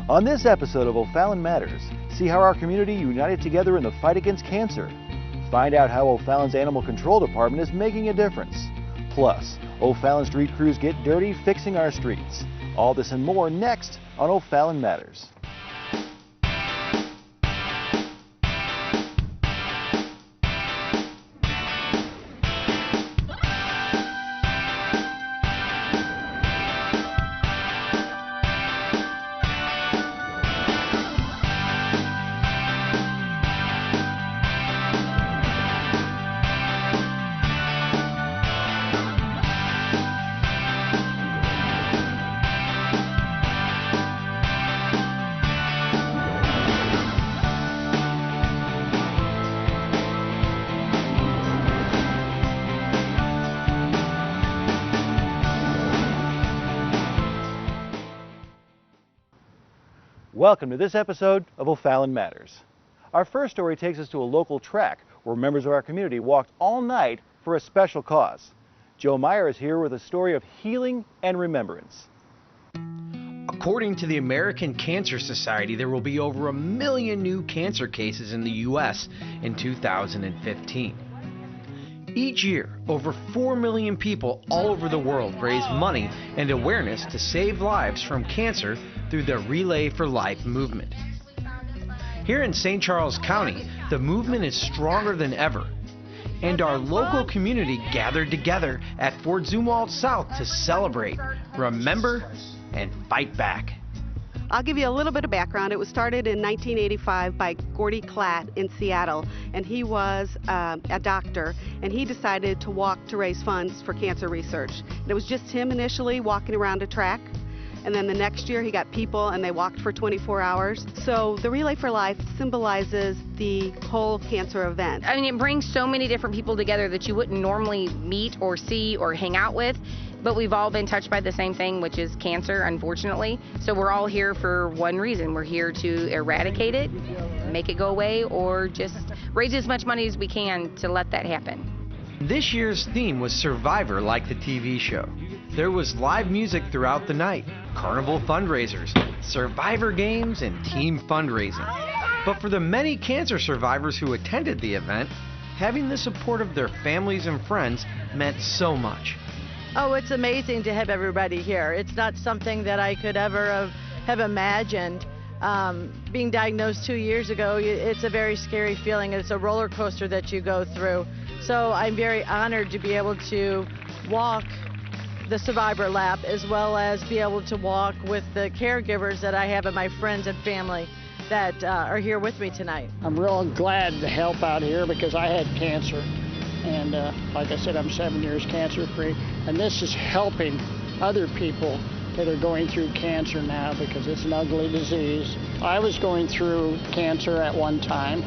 On this episode of O'Fallon Matters, see how our community united together in the fight against cancer. Find out how O'Fallon's Animal Control Department is making a difference. Plus, O'Fallon street crews get dirty fixing our streets. All this and more next on O'Fallon Matters. Welcome to this episode of O'Fallon Matters. Our first story takes us to a local track where members of our community walked all night for a special cause. Joe Meyer is here with a story of healing and remembrance. According to the American Cancer Society, there will be over 1 million new cancer cases in the U.S. in 2015. Each year, over 4 million people all over the world raise money and awareness to save lives from cancer through the Relay for Life movement. Here in St. Charles County, the movement is stronger than ever, and our local community gathered together at Fort Zumwalt South to celebrate, remember, and fight back. I'll give you a little bit of background. It was started in 1985 by Gordy Klatt in Seattle, and he was a doctor, and he decided to walk to raise funds for cancer research. And it was just him initially walking around a track, and then the next year he got people and they walked for 24 hours. So the Relay for Life symbolizes the whole cancer event. I mean, it brings so many different people together that you wouldn't normally meet or see or hang out with. But we've all been touched by the same thing, which is cancer, unfortunately. So we're all here for one reason. We're here to eradicate it, make it go away, or just raise as much money as we can to let that happen. This year's theme was Survivor, like the TV show. There was live music throughout the night, carnival fundraisers, survivor games, and team fundraising. But for the many cancer survivors who attended the event, having the support of their families and friends meant so much. Oh, it's amazing to have everybody here. It's not something that I could ever have imagined. Being diagnosed 2 years ago, it's a very scary feeling. It's a roller coaster that you go through. So I'm very honored to be able to walk the Survivor Lap, as well as be able to walk with the caregivers that I have and my friends and family that are here with me tonight. I'm real glad to help out here because I had cancer. And like I said, I'm 7 years cancer-free, and this is helping other people that are going through cancer now because it's an ugly disease. I was going through cancer at one time,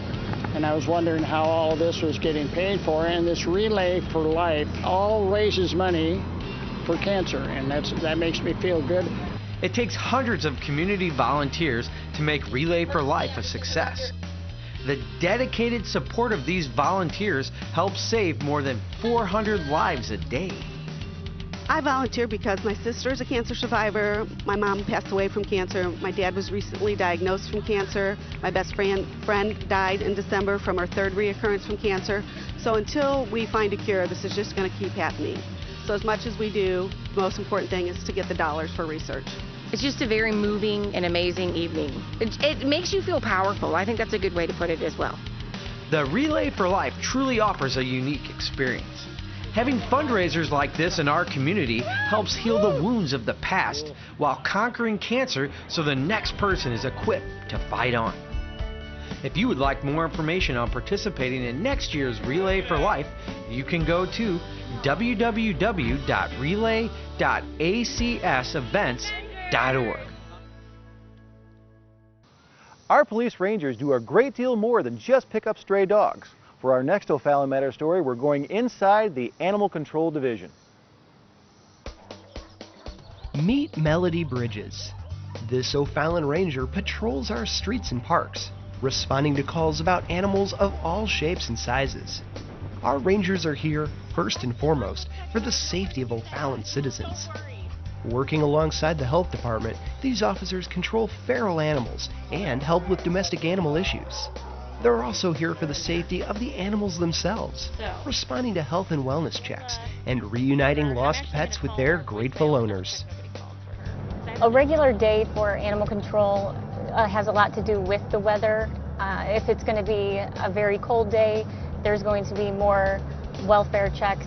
and I was wondering how all this was getting paid for, and this Relay for Life all raises money for cancer, and that makes me feel good. It takes hundreds of community volunteers to make Relay for Life a success. The dedicated support of these volunteers helps save more than 400 lives a day. I volunteer because my sister is a cancer survivor. My mom passed away from cancer. My dad was recently diagnosed from cancer. My best friend died in December from her third reoccurrence from cancer. So until we find a cure, this is just going to keep happening. So as much as we do, the most important thing is to get the dollars for research. It's just a very moving and amazing evening. It makes you feel powerful. I think that's a good way to put it as well. The Relay for Life truly offers a unique experience. Having fundraisers like this in our community helps heal the wounds of the past while conquering cancer so the next person is equipped to fight on. If you would like more information on participating in next year's Relay for Life, you can go to www.relay.acsevents.org. Our police rangers do a great deal more than just pick up stray dogs. For our next O'Fallon Matters story, we're going inside the Animal Control Division. Meet Melody Bridges. This O'Fallon Ranger patrols our streets and parks, responding to calls about animals of all shapes and sizes. Our rangers are here, first and foremost, for the safety of O'Fallon citizens. Working alongside the health department, these officers control feral animals and help with domestic animal issues. They're also here for the safety of the animals themselves, responding to health and wellness checks and reuniting lost pets with their grateful owners. A regular day for animal control has a lot to do with the weather. If it's going to be a very cold day, there's going to be more welfare checks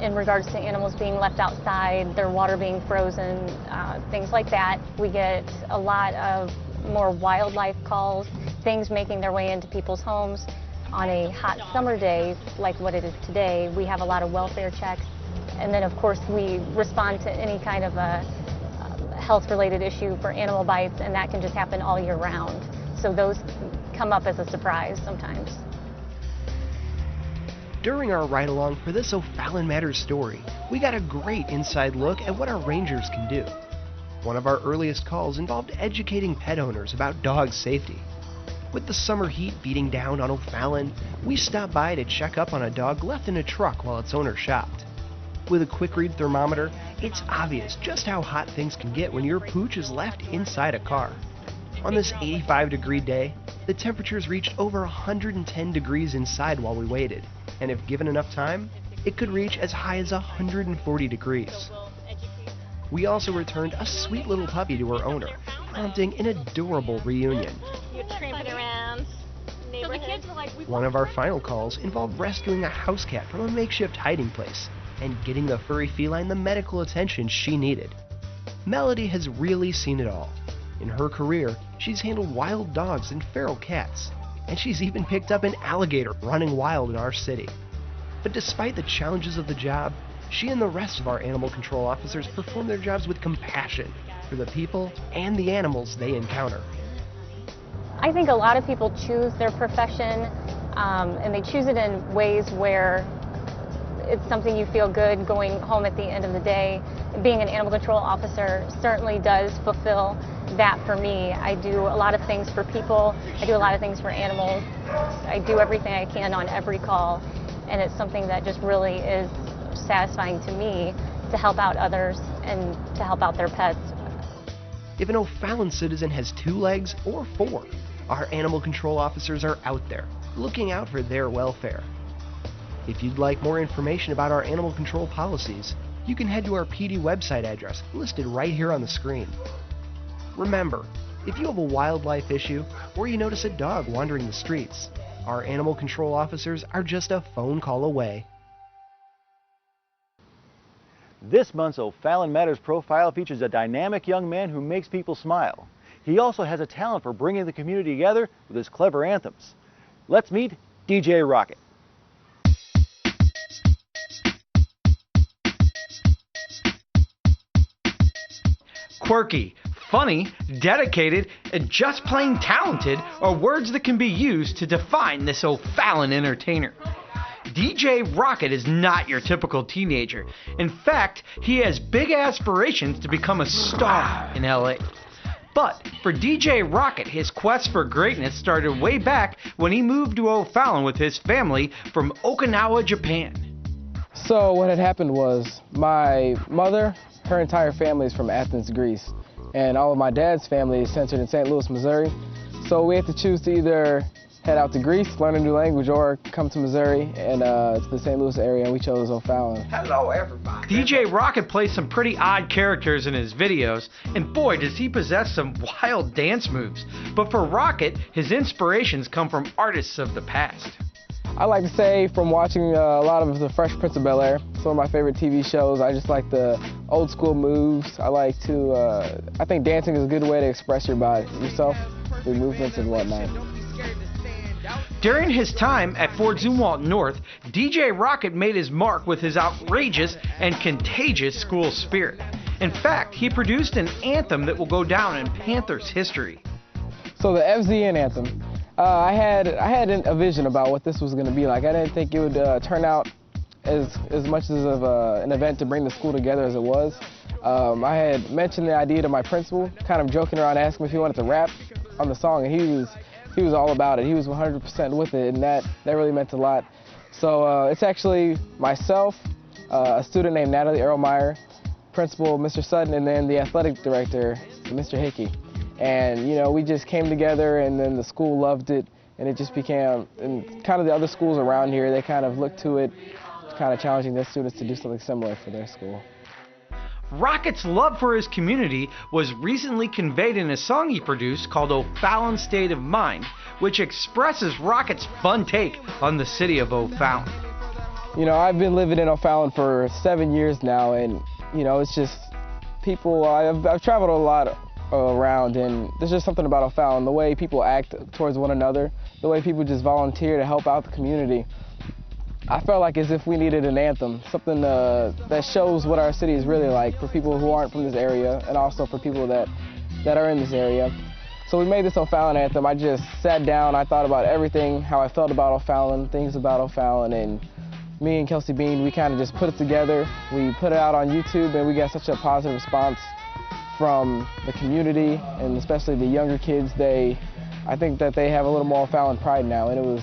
in regards to animals being left outside, their water being frozen, things like that. We get a lot of more wildlife calls, things making their way into people's homes. On a hot summer day, like what it is today, we have a lot of welfare checks. And then, of course, we respond to any kind of a health-related issue for animal bites, and that can just happen all year round. So those come up as a surprise sometimes. During our ride-along for this O'Fallon Matters story, we got a great inside look at what our rangers can do. One of our earliest calls involved educating pet owners about dog safety. With the summer heat beating down on O'Fallon, we stopped by to check up on a dog left in a truck while its owner shopped. With a quick read thermometer, it's obvious just how hot things can get when your pooch is left inside a car. On this 85-degree day, the temperatures reached over 110 degrees inside while we waited, and if given enough time, it could reach as high as 140 degrees. We also returned a sweet little puppy to her owner, prompting an adorable reunion. You're tramping around neighborhood. One of our final calls involved rescuing a house cat from a makeshift hiding place and getting the furry feline the medical attention she needed. Melody has really seen it all. In her career, she's handled wild dogs and feral cats, and she's even picked up an alligator running wild in our city. But despite the challenges of the job, she and the rest of our animal control officers perform their jobs with compassion for the people and the animals they encounter. I think a lot of people choose their profession, and they choose it in ways where it's something you feel good going home at the end of the day. Being an animal control officer certainly does fulfill that for me. I do a lot of things for people. I do a lot of things for animals. I do everything I can on every call, and it's something that just really is satisfying to me to help out others and to help out their pets. If an O'Fallon citizen has 2 legs or 4, our animal control officers are out there, looking out for their welfare. If you'd like more information about our animal control policies, you can head to our PD website address listed right here on the screen. Remember, if you have a wildlife issue or you notice a dog wandering the streets, our animal control officers are just a phone call away. This month's O'Fallon Matters profile features a dynamic young man who makes people smile. He also has a talent for bringing the community together with his clever anthems. Let's meet DJ Rocket. Quirky, funny, dedicated, and just plain talented are words that can be used to define this O'Fallon entertainer. DJ Rocket is not your typical teenager. In fact, he has big aspirations to become a star in LA. But for DJ Rocket, his quest for greatness started way back when he moved to O'Fallon with his family from Okinawa, Japan. So what had happened was my mother, her entire family is from Athens, Greece, and all of my dad's family is centered in St. Louis, Missouri. So we had to choose to either head out to Greece, learn a new language, or come to Missouri and to the St. Louis area, and we chose O'Fallon. Hello, everybody. DJ Rocket plays some pretty odd characters in his videos, and boy, does he possess some wild dance moves. But for Rocket, his inspirations come from artists of the past. I like to say from watching a lot of the Fresh Prince of Bel-Air, some of my favorite TV shows, I just like the old school moves. I like to, I think dancing is a good way to express your body, yourself, your movements and whatnot. During his time at Fort Zumwalt North, DJ Rocket made his mark with his outrageous and contagious school spirit. In fact, he produced an anthem that will go down in Panthers history. So the FZN anthem. I had a vision about what this was going to be like. I didn't think it would turn out as much as of an event to bring the school together as it was. I had mentioned the idea to my principal, kind of joking around, asking him if he wanted to rap on the song, and he was all about it. He was 100% with it, and that really meant a lot. So it's actually myself, a student named Natalie Erlmeyer, principal, Mr. Sutton, and then the athletic director, Mr. Hickey. And, you know, we just came together, and then the school loved it, and it just became, and kind of the other schools around here, they kind of looked to it, kind of challenging their students to do something similar for their school. Rocket's love for his community was recently conveyed in a song he produced called O'Fallon State of Mind, which expresses Rocket's fun take on the city of O'Fallon. You know, I've been living in O'Fallon for 7 years now, and, you know, it's just people, I've traveled a lot around, and there's just something about O'Fallon, the way people act towards one another, the way people just volunteer to help out the community. I felt like as if we needed an anthem, something that shows what our city is really like for people who aren't from this area and also for people that are in this area. So we made this O'Fallon anthem. I just sat down, I thought about everything, how I felt about O'Fallon, things about O'Fallon, and me and Kelsey Bean, we kind of just put it together. We put it out on YouTube, and we got such a positive response from the community, and especially the younger kids. I think that they have a little more O'Fallon pride now, and it was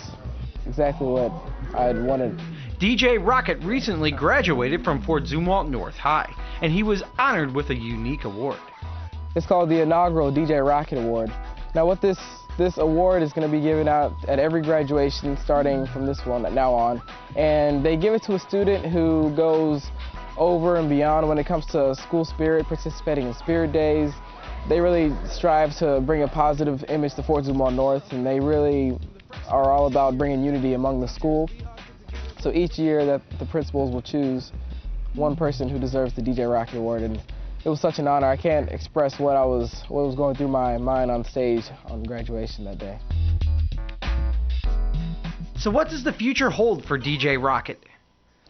exactly what I'd wanted. DJ Rocket recently graduated from Fort Zumwalt North High, and he was honored with a unique award. It's called the inaugural DJ Rocket Award. Now what this award is going to be given out at every graduation starting from this one now on, and they give it to a student who goes over and beyond when it comes to school spirit, participating in spirit days. They really strive to bring a positive image to Fort Zumwalt North, and they really are all about bringing unity among the school. So each year that the principals will choose one person who deserves the DJ Rocket Award, and it was such an honor. I can't express what was going through my mind on stage on graduation that day. So what does the future hold for DJ Rocket?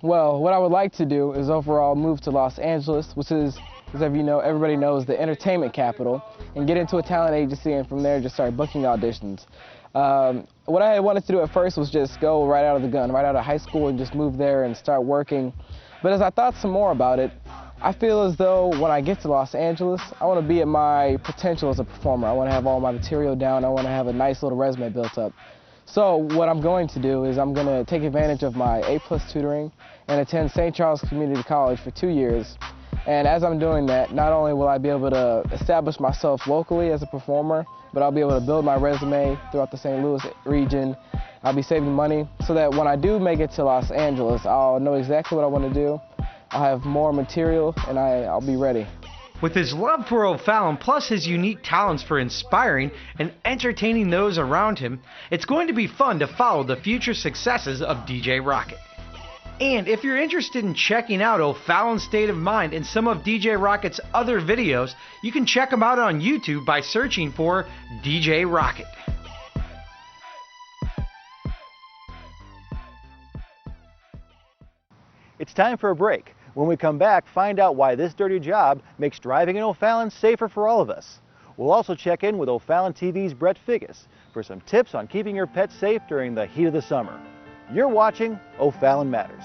Well, what I would like to do is overall move to Los Angeles, which is, as everybody knows, the entertainment capital, and get into a talent agency, and from there just start booking auditions. What I wanted to do at first was just go right out of the gun, right out of high school, and just move there and start working. But as I thought some more about it, I feel as though when I get to Los Angeles, I want to be at my potential as a performer. I want to have all my material down. I want to have a nice little resume built up. So what I'm going to do is I'm going to take advantage of my A+ tutoring and attend St. Charles Community College for 2 years. And as I'm doing that, not only will I be able to establish myself locally as a performer, but I'll be able to build my resume throughout the St. Louis region. I'll be saving money so that when I do make it to Los Angeles, I'll know exactly what I want to do. I'll have more material, and I'll be ready. With his love for O'Fallon, plus his unique talents for inspiring and entertaining those around him, it's going to be fun to follow the future successes of DJ Rocket. And if you're interested in checking out O'Fallon State of Mind and some of DJ Rocket's other videos, you can check them out on YouTube by searching for DJ Rocket. It's time for a break. When we come back, find out why this dirty job makes driving in O'Fallon safer for all of us. We'll also check in with OFallonTV's Brett Figgis for some tips on keeping your pets safe during the heat of the summer. You're watching O'Fallon Matters.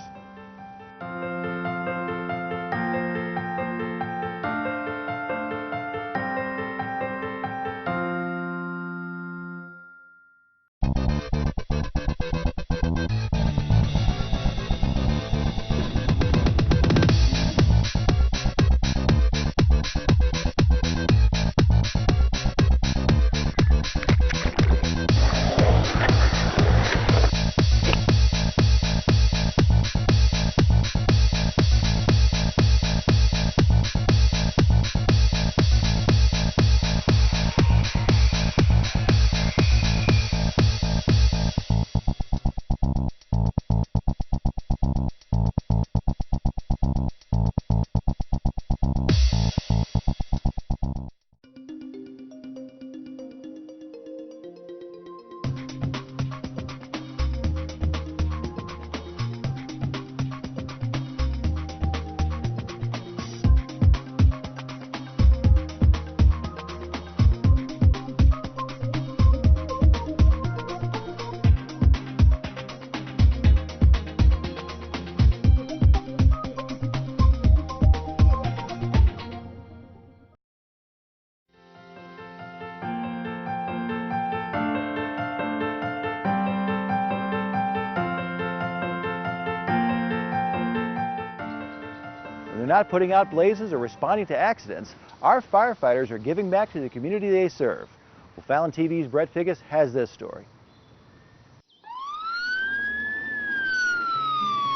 they're not putting out blazes or responding to accidents, our firefighters are giving back to the community they serve. O'Fallon TV's Brett Figgis has this story.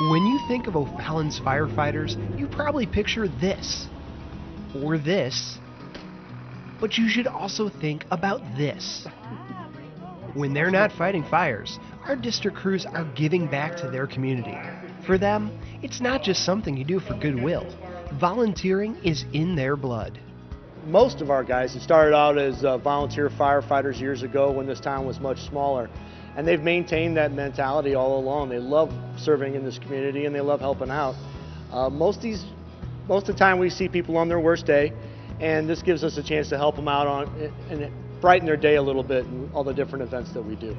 When you think of O'Fallon's firefighters, you probably picture this, or this, but you should also think about this. When they're not fighting fires, our district crews are giving back to their community. For them, it's not just something you do for goodwill. Volunteering is in their blood. Most of our guys had started out as volunteer firefighters years ago when this town was much smaller. And they've maintained that mentality all along. They love serving in this community and they love helping out. Most of the time we see people on their worst day, and this gives us a chance to help them out and brighten their day a little bit in all the different events that we do.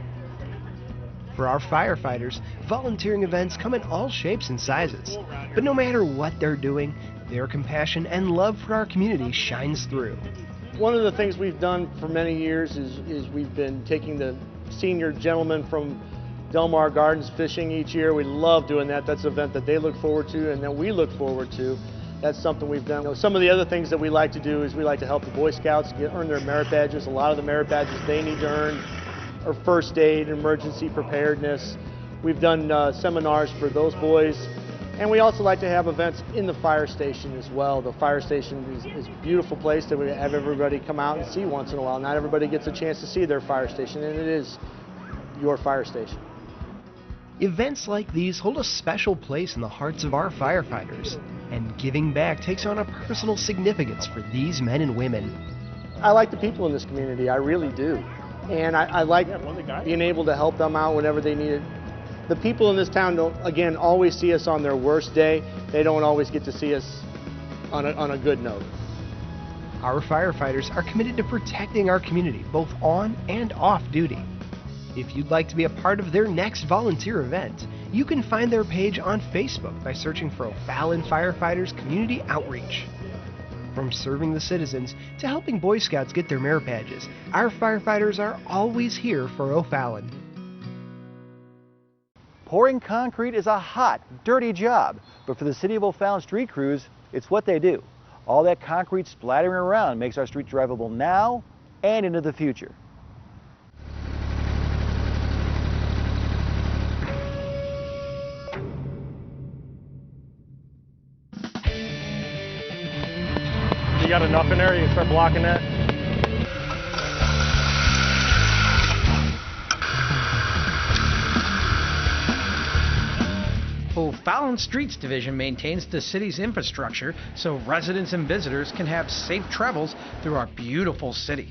For our firefighters, volunteering events come in all shapes and sizes. But no matter what they're doing, their compassion and love for our community shines through. One of the things we've done for many years is we've been taking the senior gentlemen from Del Mar Gardens fishing each year. We love doing that. That's an event that they look forward to and that we look forward to. That's something we've done. Some of the other things that we like to do is we like to help the Boy Scouts earn their merit badges. A lot of the merit badges they need to earn are first aid, emergency preparedness. We've done seminars for those boys. And we also like to have events in the fire station as well. The fire station is a beautiful place that we have everybody come out and see once in a while. Not everybody gets a chance to see their fire station, and it is your fire station. Events like these hold a special place in the hearts of our firefighters, and giving back takes on a personal significance for these men and women. I like the people in this community, I really do. And I like being able to help them out whenever they need it. The people in this town don't, again, always see us on their worst day. They don't always get to see us on a good note. Our firefighters are committed to protecting our community, both on and off duty. If you'd like to be a part of their next volunteer event, you can find their page on Facebook by searching for OFallon Firefighters Community Outreach. From serving the citizens to helping Boy Scouts get their merit badges, our firefighters are always here for O'Fallon. Pouring concrete is a hot, dirty job, but for the City of O'Fallon street crews, it's what they do. All that concrete splattering around makes our streets drivable now and into the future. You got enough in there, you can start blocking that. O'Fallon Streets Division maintains the city's infrastructure so residents and visitors can have safe travels through our beautiful city.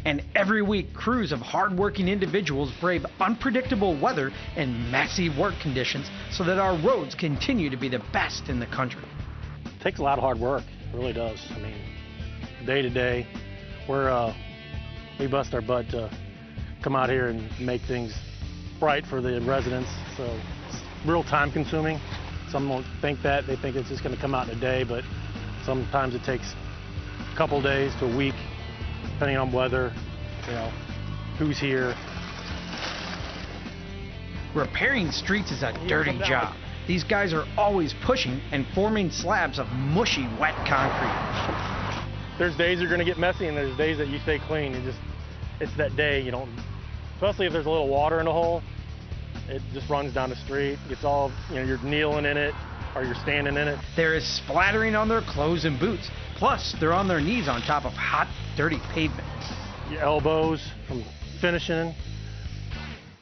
And every week, crews of hard-working individuals brave unpredictable weather and messy work conditions so that our roads continue to be the best in the country. It takes a lot of hard work, it really does. I mean, day to day, we bust our butt to come out here and make things bright for the residents. So it's real time consuming. Some won't think that, they think it's just going to come out in a day, but sometimes it takes a couple days to a week, depending on weather, who's here. Repairing streets is a dirty job. These guys are always pushing and forming slabs of mushy, wet concrete. There's days you're going to get messy and there's days that you stay clean. It's that day, especially if there's a little water in a hole, it just runs down the street, gets all, you're kneeling in it or you're standing in it. There is splattering on their clothes and boots. Plus, they're on their knees on top of hot, dirty pavement. Your elbows from finishing,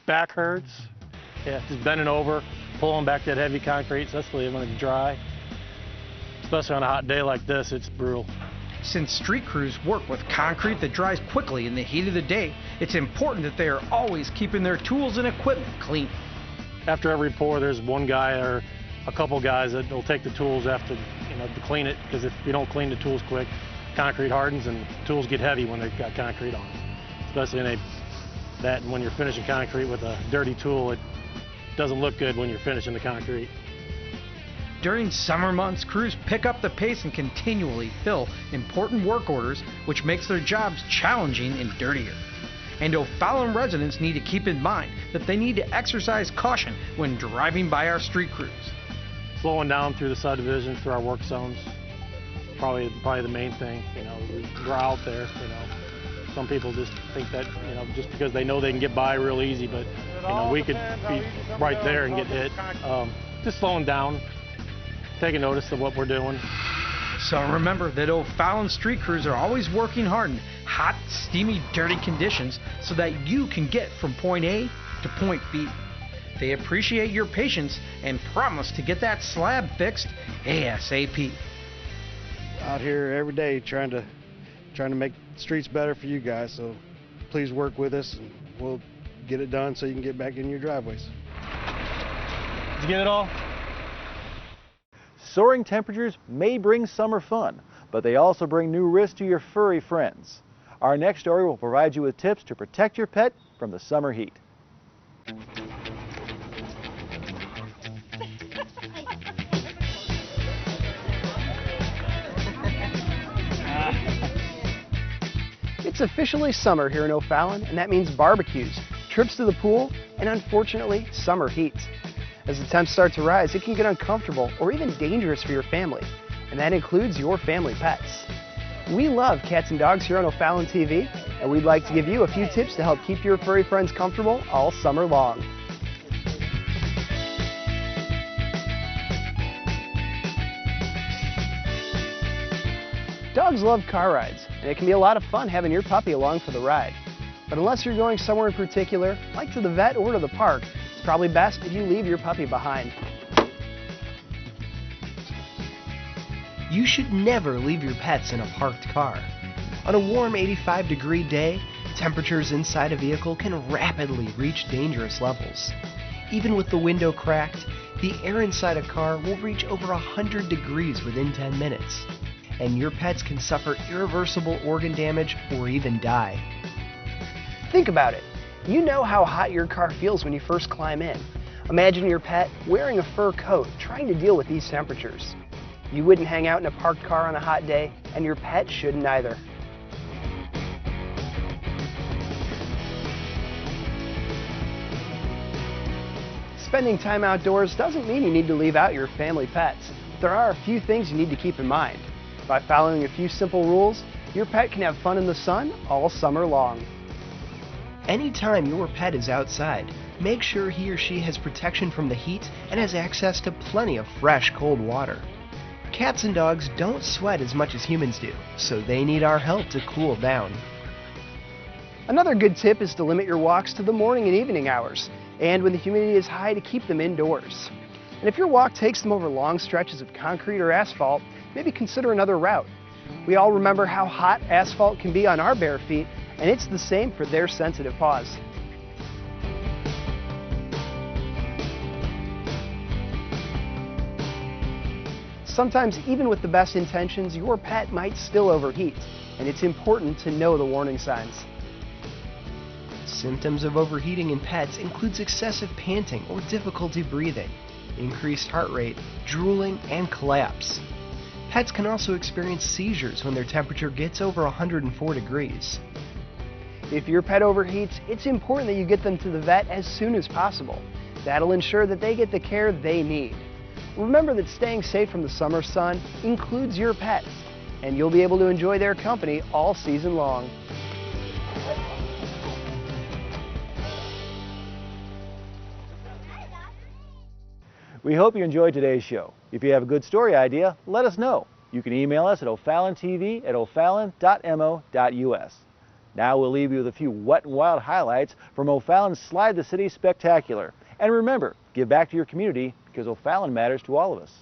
back hurts, just bending over, pulling back that heavy concrete, especially when it's dry. Especially on a hot day like this, it's brutal. Since street crews work with concrete that dries quickly in the heat of the day, it's important that they are always keeping their tools and equipment clean. After every pour, there's one guy or a couple guys that will take the tools after, to clean it, because if you don't clean the tools quick, concrete hardens and tools get heavy when they've got concrete on them. Especially when you're finishing concrete with a dirty tool, it doesn't look good when you're finishing the concrete. During summer months, crews pick up the pace and continually fill important work orders, which makes their jobs challenging and dirtier. And O'Fallon residents need to keep in mind that they need to exercise caution when driving by our street crews. Slowing down through the subdivisions, through our work zones, probably the main thing. You know, we're out there. You know, some people just think that, you know, just because they know they can get by real easy, but you know, we could be right there and get hit. Just slowing down, taking notice of what we're doing. So remember that O'Fallon street crews are always working hard in hot, steamy, dirty conditions so that you can get from point A to point B. They appreciate your patience and promise to get that slab fixed ASAP. Out here every day trying to make streets better for you guys, so please work with us and we'll get it done so you can get back in your driveways. Did you get it all? Soaring temperatures may bring summer fun, but they also bring new risks to your furry friends. Our next story will provide you with tips to protect your pet from the summer heat. It's officially summer here in O'Fallon, and that means barbecues, trips to the pool, and unfortunately, summer heat. As the temps start to rise, it can get uncomfortable or even dangerous for your family, and that includes your family pets. We love cats and dogs here on OFallonTV, and we'd like to give you a few tips to help keep your furry friends comfortable all summer long. Dogs love car rides, and it can be a lot of fun having your puppy along for the ride. But unless you're going somewhere in particular, like to the vet or to the park, it's probably best if you leave your puppy behind. You should never leave your pets in a parked car. On a warm 85-degree day, temperatures inside a vehicle can rapidly reach dangerous levels. Even with the window cracked, the air inside a car will reach over 100 degrees within 10 minutes. And your pets can suffer irreversible organ damage or even die. Think about it. You know how hot your car feels when you first climb in. Imagine your pet wearing a fur coat, trying to deal with these temperatures. You wouldn't hang out in a parked car on a hot day, and your pet shouldn't either. Spending time outdoors doesn't mean you need to leave out your family pets. There are a few things you need to keep in mind. By following a few simple rules, your pet can have fun in the sun all summer long. Anytime your pet is outside, make sure he or she has protection from the heat and has access to plenty of fresh, cold water. Cats and dogs don't sweat as much as humans do, so they need our help to cool down. Another good tip is to limit your walks to the morning and evening hours, and when the humidity is high, to keep them indoors. And if your walk takes them over long stretches of concrete or asphalt, maybe consider another route. We all remember how hot asphalt can be on our bare feet, and it's the same for their sensitive paws. Sometimes, even with the best intentions, your pet might still overheat, and it's important to know the warning signs. Symptoms of overheating in pets includes excessive panting or difficulty breathing, increased heart rate, drooling, and collapse. Pets can also experience seizures when their temperature gets over 104 degrees. If your pet overheats, it's important that you get them to the vet as soon as possible. That'll ensure that they get the care they need. Remember that staying safe from the summer sun includes your pets, and you'll be able to enjoy their company all season long. We hope you enjoyed today's show. If you have a good story idea, let us know. You can email us at OFallonTV@OFallon.mo.us. Now we'll leave you with a few wet and wild highlights from O'Fallon's Slide the City Spectacular. And remember, give back to your community because O'Fallon matters to all of us.